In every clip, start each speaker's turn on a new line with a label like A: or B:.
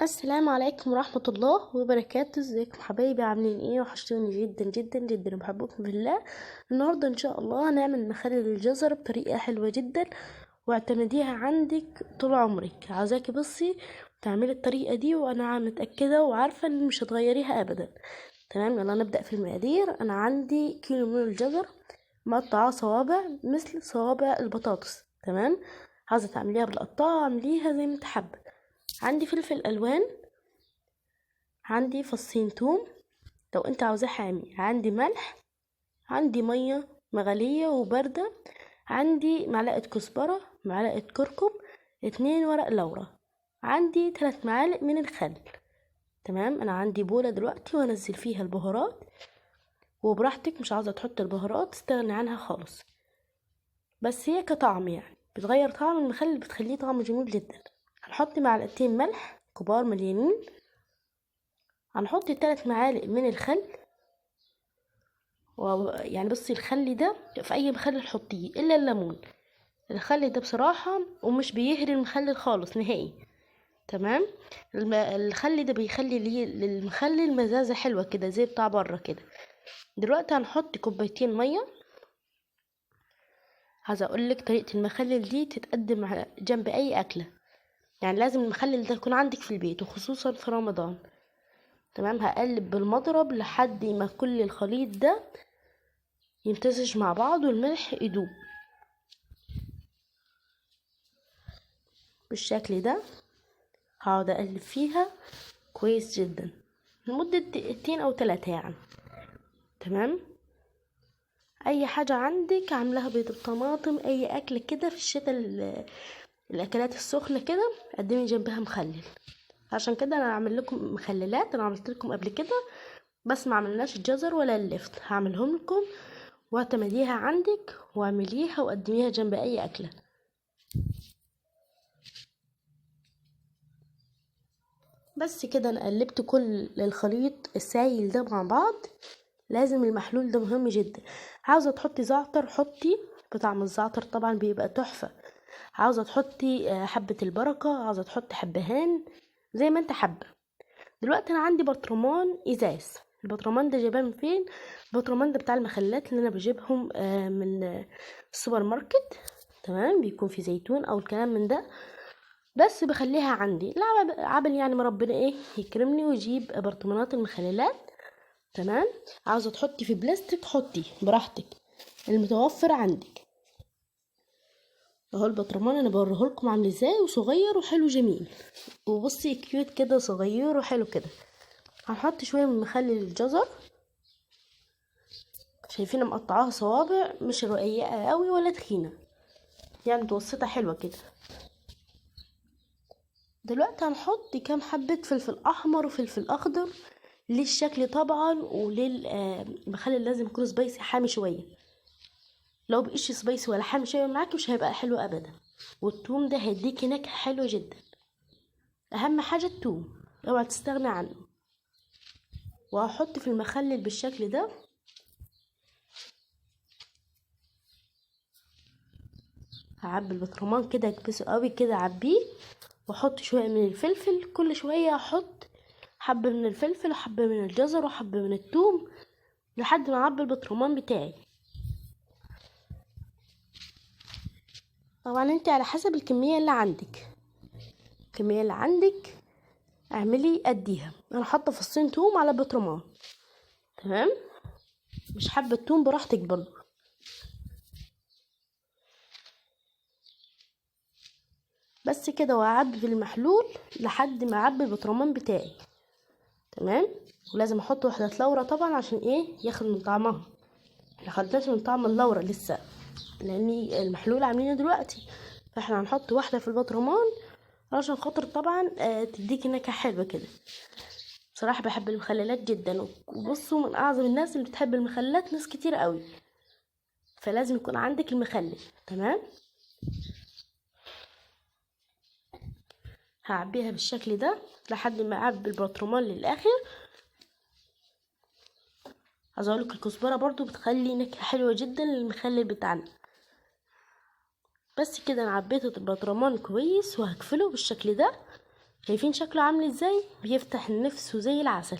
A: السلام عليكم ورحمة الله وبركاته. ازيكم حبايبي؟ عاملين ايه؟ وحشتوني جدا جدا جدا وبحبكم في الله. النهاردة ان شاء الله هنعمل مخلل الجزر بطريقة حلوة جدا، واعتمديها عندك طول عمرك. عاوزاكي بصي تعملي الطريقة دي، وانا متأكدة وعارفة ان مش هتغيريها ابدا. تمام، يلا نبدأ في المقادير. انا عندي كيلو من الجزر مقطعاه صوابع مثل صوابع البطاطس. تمام، عاوزة تعمليها بالقطاعة اعمليها زي ما انت حابة. عندي فلفل الوان، عندي فصين توم لو انت عاوزاه حامي، عندي ملح، عندي ميه مغليه وبارده، عندي معلقه كزبره، معلقه كركم، 2 ورق لورا، عندي 3 معالق من الخل. تمام، انا عندي بوله دلوقتي وانزل فيها البهارات، وبراحتك مش عاوزه تحط البهارات استغني عنها خالص، بس هي كطعم يعني بتغير طعم المخلل، بتخليه طعمه جميل جدا. هنحط معلقتين ملح كبار مليانين، هنحط 3 معالق من الخل. يعني بصي الخل ده في اي مخلل حطيه الا الليمون. الخل ده بصراحة ومش بيهري المخلل خالص نهائي. تمام، الخل ده بيخلي ليه للمخلل مزازة حلوة كده زي بتاع بره كده. دلوقتي هنحط كوبايتين مية. عايزة اقولك طريقة المخلل دي تتقدم جنب اي اكلة، يعني لازم المخلل ده يكون عندك في البيت وخصوصا في رمضان. تمام، هقلب بالمضرب لحد ما كل الخليط ده يمتزج مع بعض والملح يدوب بالشكل ده. هقعد اقلب فيها كويس جدا لمدة 2 أو 3 يعني. تمام، اي حاجة عندك عاملاها بيض بطماطم، اي اكل كده في الشتاء، الاكلات السخنة كده قدمي جنبها مخلل. عشان كده انا هعمل لكم مخللات، انا عملت لكم قبل كده بس ما عملناش الجزر ولا اللفت، هعملهم لكم واعتمديها عندك واعمليها وقدميها جنب اي اكلة. بس كده انا قلبت كل الخليط السائل ده مع بعض. لازم المحلول ده مهم جدا. عاوزة تحطي زعتر حطي، بطعم الزعتر طبعا بيبقى تحفة. عاوزة تحطي حبة البركة، عاوزة تحطي حبهان زي ما انت حابة. دلوقتي انا عندي برطمان ازاز. البرطمان ده جايباه من فين؟ البرطمان ده بتاع المخلات اللي انا بجيبهم من السوبر ماركت. تمام، بيكون في زيتون او الكلام من ده، بس بخليها عندي لا عبل يعني ما ربنا ايه يكرمني ويجيب برطمانات المخللات. تمام، عاوزه تحطي في بلاستيك حطي براحتك، المتوفر عندك. اهو البطرمان انا بوريهولكم عامل ازاي، وصغير وحلو جميل، وبصي كيوت كده صغير وحلو كده. هنحط شويه من مخلل الجزر، شايفين مقطعاها صوابع مش رقيقه قوي ولا تخينه، يعني متوسطه حلوه كده. دلوقتي هنحط كام حبه فلفل احمر وفلفل اخضر للشكل طبعا، وللمخلل لازم يكون سبايسي حامي شويه. لو بقيش سبايسي ولا حامي شويه معاكي مش هيبقى حلو ابدا. والثوم ده هيديكي نكهه حلوه جدا. اهم حاجه الثوم، اوعى تستغنى عنه. وهحط في المخلل بالشكل ده. هعبي البطرمان كده اكبسه قوي كده، عبيه واحط شويه من الفلفل. كل شويه احط حبه من الفلفل وحبه من الجزر وحبه من الثوم لحد ما اعبي البطرمان بتاعي. طبعا انت على حسب الكميه اللي عندك، الكميه اللي عندك اعملي قديها. انا حاطه فصين توم على برطمان. تمام، مش حابه التوم براحتك برضو. بس كده، وهعبي في المحلول لحد ما اعبي البطرمان بتاعي. تمام، ولازم احط واحده لورا طبعا عشان ايه ياخد من طعمها. ما خدناش من طعم اللورا لسه، لان المحلول عاملينه دلوقتي، فاحنا هنحط واحده في البطرمان عشان خاطر طبعا تديكي نكهه حلوه كده. بصراحه بحب المخللات جدا، وبصوا من اعظم الناس اللي بتحب المخللات ناس كتير قوي، فلازم يكون عندك المخلل. تمام، هعبيها بالشكل ده لحد ما اعبي البطرمان للاخر. عايزه اقولك الكزبره برضو بتخلي نكهه حلوه جدا للمخلل بتاعنا. بس كده انا عبيت البطرمان كويس وهقفله بالشكل ده. شايفين شكله عامل ازاي؟ بيفتح النفس وزي العسل.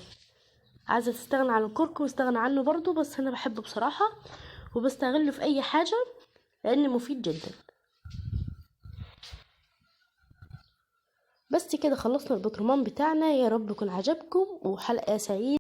A: عايزة تستغنى عن الكركم واستغنى عنه برضو، بس انا بحبه بصراحة وبستغله في اي حاجة لانه مفيد جدا. بس كده خلصنا البطرمان بتاعنا، يا رب يكون عجبكم وحلقة سعيدة.